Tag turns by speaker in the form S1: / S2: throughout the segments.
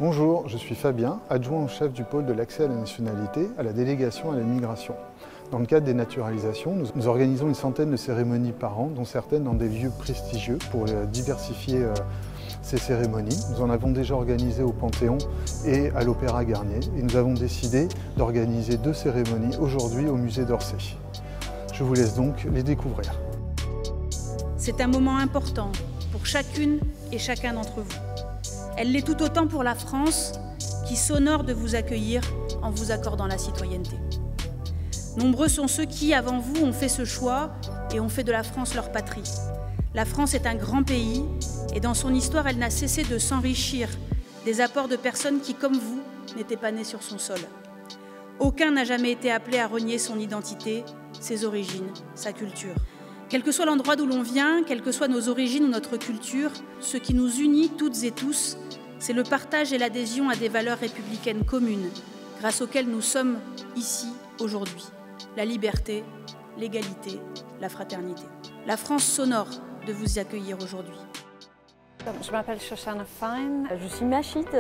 S1: Bonjour, je suis Fabien, adjoint au chef du pôle de l'accès à la nationalité à la délégation à la migration. Dans le cadre des naturalisations, nous organisons une centaine de cérémonies par an, dont certaines dans des lieux prestigieux pour diversifier ces cérémonies. Nous en avons déjà organisé au Panthéon et à l'Opéra Garnier et nous avons décidé d'organiser 2 cérémonies aujourd'hui au musée d'Orsay. Je vous laisse donc les découvrir.
S2: C'est un moment important pour chacune et chacun d'entre vous. Elle l'est tout autant pour la France, qui s'honore de vous accueillir en vous accordant la citoyenneté. Nombreux sont ceux qui, avant vous, ont fait ce choix et ont fait de la France leur patrie. La France est un grand pays et dans son histoire, elle n'a cessé de s'enrichir des apports de personnes qui, comme vous, n'étaient pas nées sur son sol. Aucun n'a jamais été appelé à renier son identité, ses origines, sa culture. Quel que soit l'endroit d'où l'on vient, quelles que soient nos origines ou notre culture, ce qui nous unit toutes et tous, c'est le partage et l'adhésion à des valeurs républicaines communes, grâce auxquelles nous sommes ici aujourd'hui. La liberté, l'égalité, la fraternité. La France s'honore de vous y accueillir aujourd'hui.
S3: Je m'appelle Shoshana Fine.
S4: Je suis Machid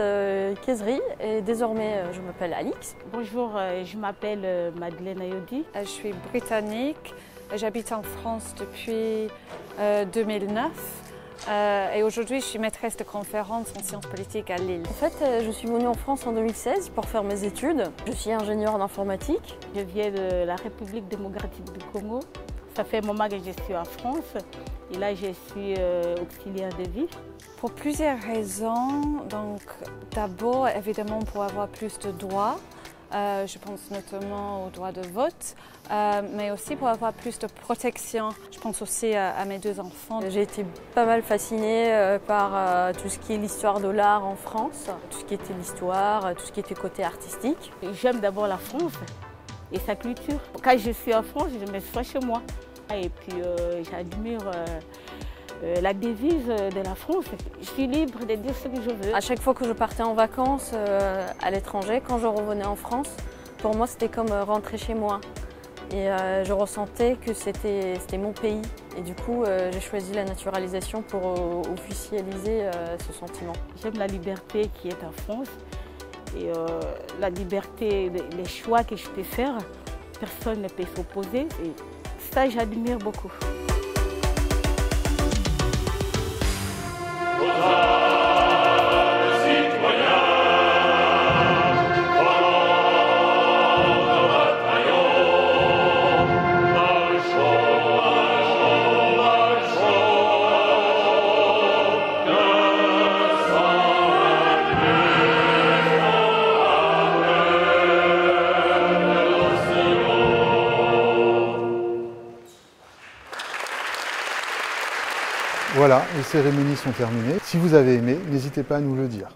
S4: Kezri et désormais je m'appelle Alix.
S5: Bonjour, je m'appelle Madeleine Ayodi.
S3: Je suis britannique. J'habite en France depuis 2009 et aujourd'hui je suis maîtresse de conférence en sciences politiques à Lille.
S4: En fait, je suis venue en France en 2016 pour faire mes études. Je suis ingénieure en informatique.
S5: Je viens de la République démocratique du Congo. Ça fait un moment que je suis en France et là je suis auxiliaire de vie.
S3: Pour plusieurs raisons. Donc, d'abord, évidemment, pour avoir plus de droits. Je pense notamment au droit de vote, mais aussi pour avoir plus de protection. Je pense aussi à mes 2 enfants.
S4: J'ai été pas mal fascinée par tout ce qui est l'histoire de l'art en France, tout ce qui était l'histoire, tout ce qui était côté artistique.
S5: J'aime d'abord la France et sa culture. Quand je suis en France, je me sens chez moi. Et puis j'admire la devise de la France. Je suis libre de dire ce que je veux.
S4: À chaque fois que je partais en vacances à l'étranger, quand je revenais en France, pour moi c'était comme rentrer chez moi. Et je ressentais que c'était mon pays. Et du coup, j'ai choisi la naturalisation pour officialiser ce sentiment.
S5: J'aime la liberté qui est en France et la liberté, les choix que je peux faire, personne ne peut s'opposer. Et ça, j'admire beaucoup.
S1: Voilà, les cérémonies sont terminées. Si vous avez aimé, n'hésitez pas à nous le dire.